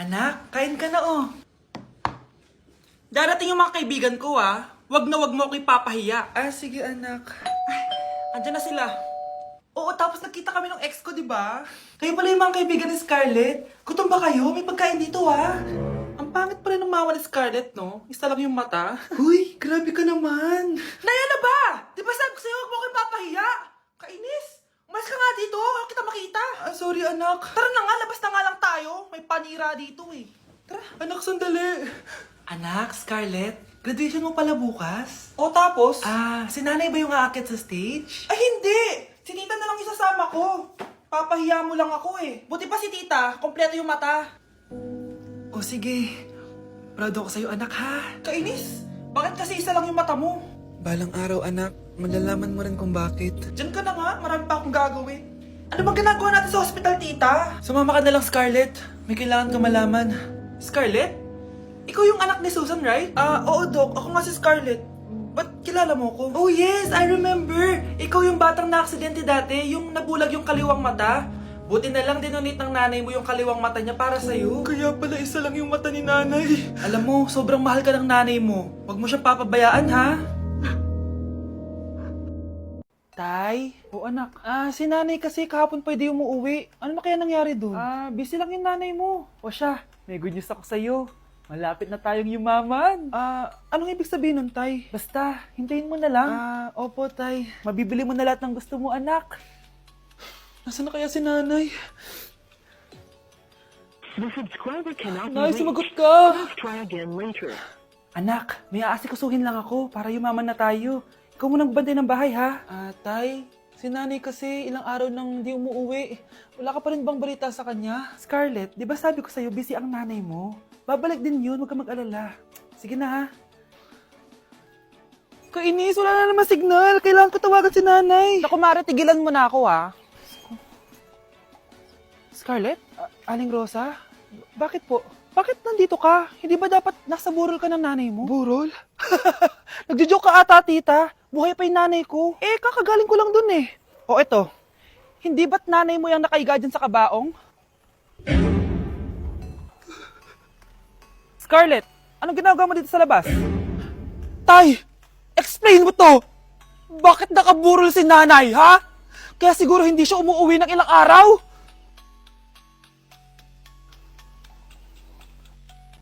Anak, kain ka na oh. Darating yung mga kaibigan ko ah. Wag na wag mo ako ipapahiya. Ah, sige anak. Ay, andyan na sila. Oo, tapos nakita kami ng ex ko, di ba? Kayo pala yung mga kaibigan ni Scarlett. Gutom ba kayo? May pagkain dito ah. Ang pangit pala ng mama ni Scarlett, no? Isa lang yung mata. Huy, grabe ka naman. Naya na ba? Di ba sabi ko sa'yo, wag mo ako ipapahiya? Kainis. Umalis ka nga dito, ako kita makita. Ah, sorry anak. Tara na nga, labas na nga lang tayo. May panira dito eh. Tara. Anak, sandali. Anak, Scarlett, graduation mo pala bukas? O tapos? Ah, si nanay ba yung aakit sa stage? Ay, hindi! Si tita na lang isasama ko. Papahiya mo lang ako eh. Buti pa si tita, kompleto yung mata. O sige, proud ako sa'yo anak ha. Kainis, bakit kasi isa lang yung mata mo? Balang araw anak, malalaman mo rin kung bakit. Diyan ka na nga, marami pa akong gagawin. Ano bang ginagawa natin sa hospital tita? Sumama ka na lang Scarlett, may kailangan ka malaman. Scarlett? Ikaw yung anak ni Susan, right? Oo, Doc. Ako nga si Scarlett. Ba't kilala mo ko? Oh, yes! I remember! Ikaw yung batang na-aksidente dati, yung nabulag yung kaliwang mata. Buti na lang dinonate ng nanay mo yung kaliwang mata niya para sa'yo. Kaya pala isa lang yung mata ni nanay. Alam mo, sobrang mahal ka ng nanay mo. Huwag mo siyang papabayaan, ha? Tay? O anak, si nanay kasi kahapon pwede umuwi. Ano na kaya nangyari doon? Busy lang yung nanay mo. O siya, may good news ako sa'yo. Malapit na tayong yumaman. Anong ibig sabihin nun, Tay? Basta, hintayin mo na lang. Opo, Tay. Mabibili mo na lahat ng gusto mo, anak. Nasaan na kaya si nanay? The subscriber cannot Nay, be sumagot reached. ka! Please try again later. Anak, may aasikusuhin lang ako para yumaman na tayo. Ikaw mo nang bantay ng bahay, ha? Tay, si nanay kasi ilang araw nang di umuwi. Wala ka pa rin bang balita sa kanya? Scarlett, di ba sabi ko sa'yo busy ang nanay mo? Babalik din yun, huwag ka mag-alala. Sige na ha. Kainis, wala na naman signal. Kailangan ko tawagan si nanay. Naku, Mare, tigilan mo na ako ha. Scarlett? Aling Rosa? Bakit po? Bakit nandito ka? Hindi ba dapat nasa burol ka ng nanay mo? Burol? Nagjo-joke ka ata, tita. Buhay pa yung nanay ko. Kakagaling ko lang dun eh. O eto, hindi ba't nanay mo yung nakaiga dyan sa kabaong? Scarlett, anong ginagawa mo dito sa labas? Tay, explain mo to! Bakit nakaburol si nanay, ha? Kaya siguro hindi siya umuwi ng ilang araw?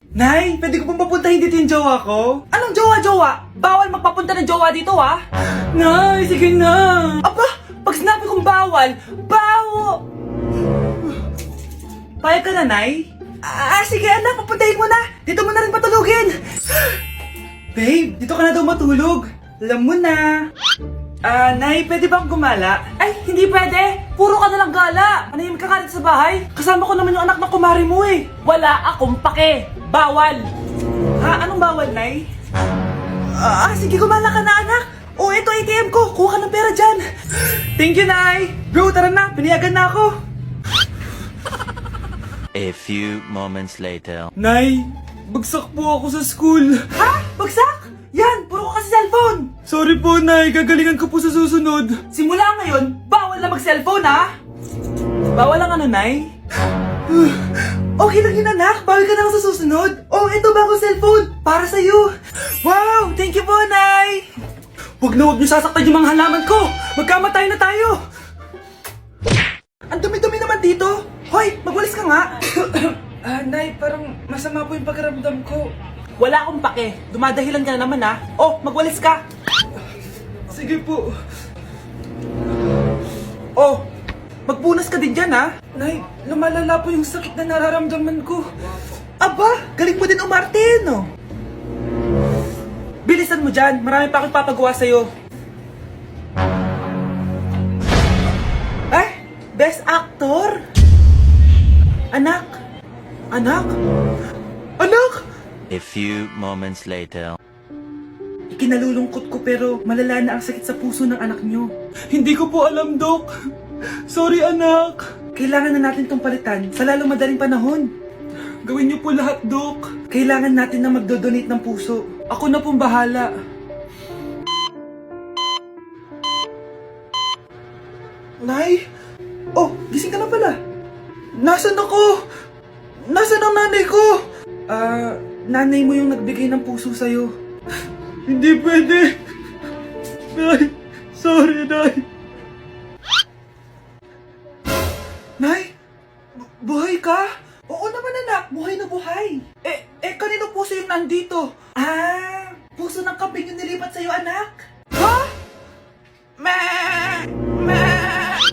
Nay, pwede ko pong papuntahin dito yung jowa ko? Anong jowa-jowa? Bawal magpapunta ng jowa dito, ha? Nay, sige na! Aba, pag sinabi kong bawal, bawo! Payag ka na, Nay? Sige anak, papuntahin mo na. Dito mo na rin patulugin. Babe, dito ka na daw matulog. Alam mo na. Nay, pwede bang gumala? Ay, hindi pwede. Puro ka na lang gala. Manahimik ka nga dito sa bahay. Kasama ko naman yung anak ng kumari mo eh. Wala akong pake. Bawal. Anong bawal, Nay? Sige, gumala ka na anak. Ito ATM ko. Kuha ka ng pera dyan. Thank you, Nay. Bro, tara na. Pinayagan na ako. A few moments later. Nay, bagsak po ako sa school. Ha? Bagsak? Yan, puro ka kasi cellphone. Sorry po, Nay. Gagalingan ko po sa susunod. Simula ngayon, bawal na mag-cellphone, ha? Bawal ang ano, Nay? Okay lang yun, anak. Bawal ka na lang sa susunod. Ito bagong cellphone. Para sa'yo. Wow, thank you po, Nay. Huwag niyo sasaktan yung mga halaman ko. Magkamatay na tayo. Ang dumi-dumi naman dito. Hoy, magwalis ka nga. Nay, parang masama po yung pakiramdam ko. Wala akong pake. Dumadahilan ka na naman ha. Magwalis ka. Sige po. Magpunas ka din dyan ha. Nay, lumalala po yung sakit na nararamdaman ko. Aba, galing mo din umarte, no? Bilisan mo dyan. Marami pa akong papagawa sa'yo. Best Actor? Anak? Anak? Anak? A few moments later. Ikinalulungkot ko pero malala na ang sakit sa puso ng anak nyo. Hindi ko po alam, Dok. Sorry, anak. Kailangan na natin tong palitan sa lalong madaling panahon. Gawin niyo po lahat, Dok. Kailangan natin na magdodonate ng puso. Ako na pong bahala. Nay? Gising ka na pala. Nasaan ako? Nasaan ang nanay ko? Nanay mo yung nagbigay ng puso sa'yo. Hindi pwede. Nay, sorry, Nay. Nay, buhay ka? Oo naman, anak. Buhay na buhay. Kanino puso yung nandito? Puso ng kambing yung nilipat sa'yo, anak. Ha?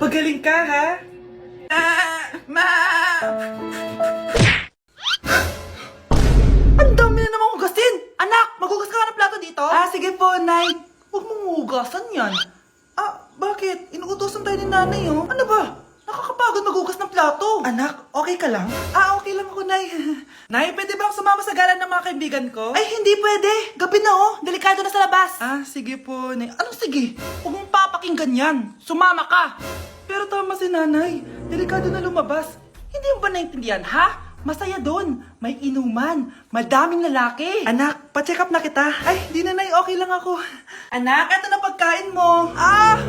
Pagaling ka, ha? Ang dami na namang hugasin! Anak, maghugas ka nga ng plato dito? Sige po, Nay. Huwag mong hugasan yan. Bakit? Inuutosan tayo ni nanay, oh. Ano ba? Nakakapagod maghugas ng plato. Anak, okay ka lang? Okay lang ako, Nay. Nay, pwede ba akong sumama sa gala ng mga kaibigan ko? Ay, hindi pwede. Gabi na, oh. Delikado na sa labas. Sige po, Nay. Anong sige? Huwag mong papakinggan yan. Sumama ka. Pero tama si nanay. Delikado na lumabas. Hindi mo ba naintindihan, ha? Masaya doon. May inuman. Madaming lalaki. Anak, pa-check up na kita. Ay, di na, Nay. Okay lang ako. Anak, eto na pagkain mo.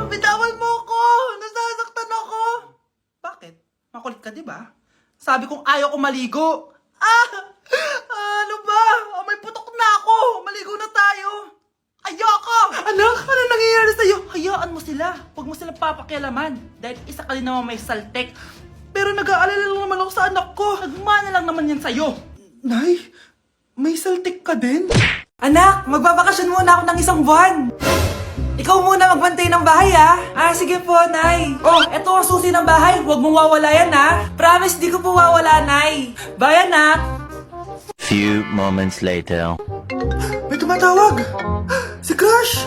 Bitawan mo ko. Nasasaktan ako. Bakit? Makulit ka, di ba? Sabi kong ayaw ko maligo. Ano ba? May putok na ako. Maligo na tayo. Ayoko! Anak, ano nangyayari sa'yo? Hayaan mo sila. Huwag mo silang papakialaman. Dahil isa ka rin naman may saltek. Pero nag-aalala lang naman ako sa anak ko. Nagmana lang naman yan sa'yo. Nay, may saltik ka din? Anak, magbabakasyon muna ako ng 1 buwan. Ikaw muna magbantay ng bahay, ha? Sige po, Nay. Eto ang susi ng bahay. Huwag mong wawala yan, ha? Promise, di ko po wawala, Nay. Bye, anak. Few moments later. May tumatawag! Si Crush!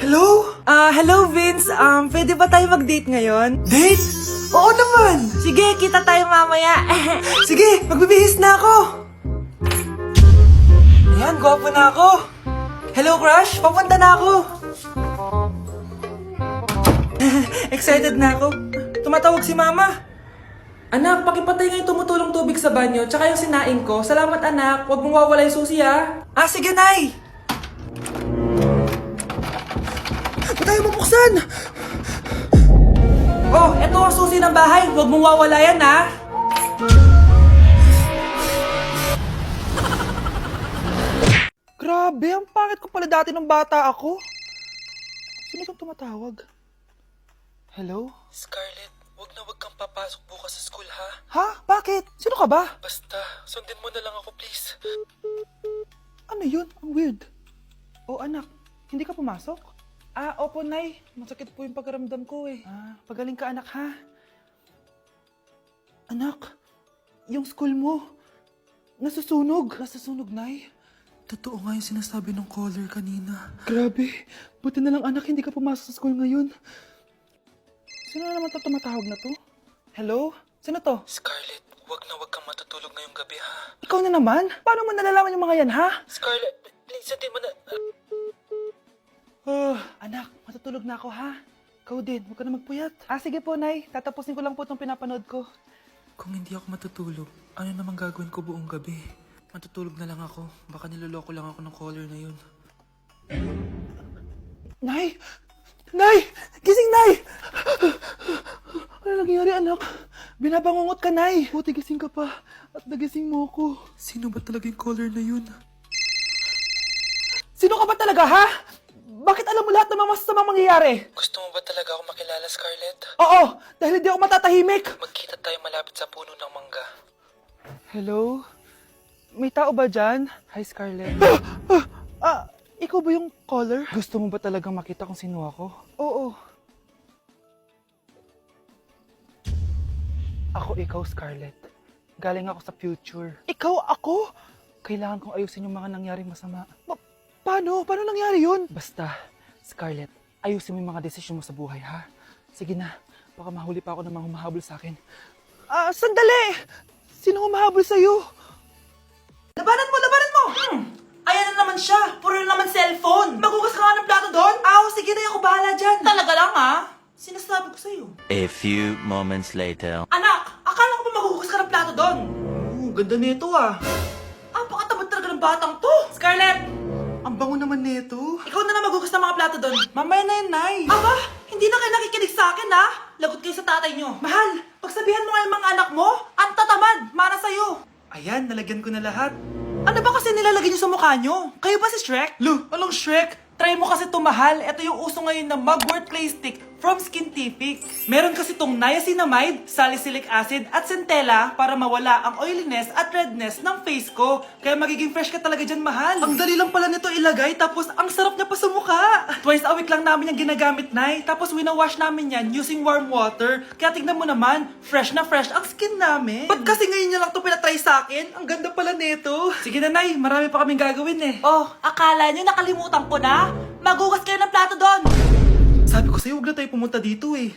Hello? Hello, Vince. Pwede ba tayo mag-date ngayon? Date? Oo naman! Sige, kita tayo mamaya. Sige, magbibihis na ako! Ayan, gwapo na ako. Hello, Crush. Papunta na ako. Excited na ako. Tumatawag si Mama. Anak, pakipatay nga yung tumutulong tubig sa banyo, tsaka yung sinaing ko. Salamat, anak. Huwag mong wawala yung susi, ha? Sige, Nay! Ba't tayo mabuksan? Eto ang susi ng bahay. Huwag mong wawala yan, ha? Grabe, ang pangit ko pala dati nung bata ako. Sino itong tumatawag? Hello? Scarlett, wag kang papasok bukas sa school, ha? Ha? Bakit? Sino ka ba? Basta, sundin mo na lang ako, please. Ano yun? Ang weird. Anak, hindi ka pumasok? Opo, Nay. Masakit po yung pagkaramdam ko, eh. Pagaling ka, anak, ha? Anak, yung school mo, nasusunog. Nasusunog, Nay? Totoo nga yung sinasabi ng caller kanina. Grabe. Buti na lang, anak, hindi ka pumasok sa school ngayon. Sino na naman tumatawag na to? Hello? Sino to? Scarlett, wag kang matutulog ngayong gabi, ha? Ikaw na naman? Paano mo nalalaman yung mga yan, ha? Scarlett, please, hindi mo na... anak, matutulog na ako, ha? Ikaw din, huwag ka na magpuyat. Sige po, Nay. Tatapusin ko lang po itong pinapanood ko. Kung hindi ako matutulog, ano naman gagawin ko buong gabi? Matutulog na lang ako. Baka niloloko lang ako ng caller na yun. Nay! Nay! Gising, Nay! Ano nangyari, anak? Binabangungot ka, Nay. Buti gising ka pa. At nagising mo ako. Sino ba talaga yung caller na yun? Sino ka ba talaga, ha? Bakit alam mo lahat ng mga masasamang mangyayari? Gusto mo ba talaga ako makilala, Scarlett? Oo! Dahil hindi ako matatahimik! Magkita tayo malapit sa puno ng mangga. Hello? May tao ba dyan? Hi, Scarlett. Ikaw ba yung caller? Gusto mo ba talagang makita kung sino ako? Oo. Ako ikaw, Scarlett. Galing ako sa future. Ikaw ako? Kailangan kong ayusin yung mga nangyaring masama. Paano? Paano nangyari yun? Basta, Scarlett, ayusin mo yung mga desisyon mo sa buhay, ha? Sige na, baka mahuli pa ako ng mga humahabol sa akin. Sandali! Sino humahabol sa'yo? Labanan mo! Labanan mo! Ayan na naman siya. Puro na naman cellphone. Magugas ka nga ng plato doon? Sige na, ako bahala dyan. Talaga lang, ha? Sinasabi ko sa'yo. A few moments later. Anak, akala ko ba magugas ka ng plato doon? Ganda nito, Pakatamad talaga ng batang to. Scarlett! Ang bango naman nito. Ikaw na magugas ng mga plato doon. Mamaya na yun, Nay. Hindi na kayo nakikinig sa akin, ha? Lagot kayo sa tatay nyo. Mahal, pagsabihan mo nga yung mga anak mo, ang tatamad, mana sa'yo. Ayan, nalagyan ko na lahat. Ano ba kasi nilalagay niyo sa mukha niyo? Kayo ba si Shrek? Lu, anong Shrek? Try mo kasi tumahal. Ito yung uso ngayon na mugwort clay stick from Skintific. Meron kasi tong niacinamide, salicylic acid, at centella para mawala ang oiliness at redness ng face ko. Kaya magiging fresh ka talaga dyan, mahal. Ang dali lang pala nito ilagay, tapos ang sarap niya pa sa mukha. Twice a week lang namin yung ginagamit, Nay. Tapos winawash namin yan using warm water. Kaya tignan mo naman, fresh na fresh ang skin namin. Ba't kasi ngayon niya lang ito pinatry sa akin? Ang ganda pala nito. Sige na, Nay. Marami pa kaming gagawin eh. Oh, akala niyo nakalimutan ko na? Magugas kayo ng plato doon. Sabi ko sa'yo, huwag na tayo pumunta dito eh.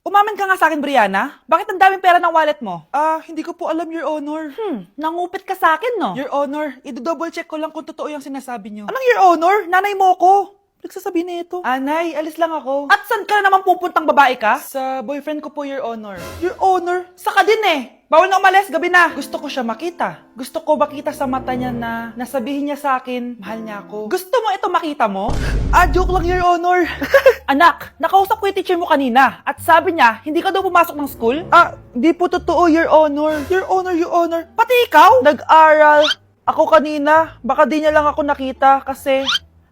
Umamin ka nga sa akin, Brianna. Bakit ang daming pera ng wallet mo? Hindi ko po alam, Your Honor. Nangupit ka sa akin, no? Your Honor, i-double check ko lang kung totoo yung sinasabi niyo. Anong Your Honor? Nanay mo ko. Nagsasabi nito. Nay, alis lang ako. At saan ka na naman pupuntang babae ka? Sa boyfriend ko po, Your Honor. Your Honor? Saka din eh. Bawal na umalis, gabi na. Gusto ko siya makita. Gusto ko makita sa mata niya na nasabihin niya sa akin, mahal niya ako. Gusto mo ito makita mo? Joke lang, Your Honor. Anak, nakausap ko yung teacher mo kanina at sabi niya, hindi ka daw pumasok ng school? Di po totoo, Your Honor. Your Honor, Your Honor. Pati ikaw? Nag-aral. Ako kanina, baka di niya lang ako nakita kasi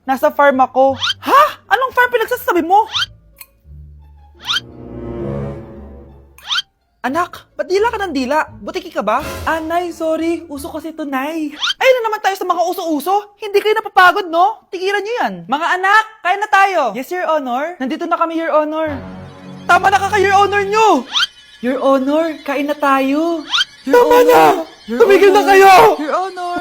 nasa farm ako. Ha? Anong farm pinagsasabi mo? Anak, ba't dila ka ng dila? Butiki ka ba? Nay, sorry. Uso kasi ito, Nay. Ayun na naman tayo sa mga uso-uso. Hindi kayo napapagod, no? Tigilan nyo yan. Mga anak, kain na tayo. Yes, Your Honor. Nandito na kami, Your Honor. Tama na ka, Your Honor nyo. Your Honor, kain na tayo. Tama na! Tumigil na kayo! Your Honor.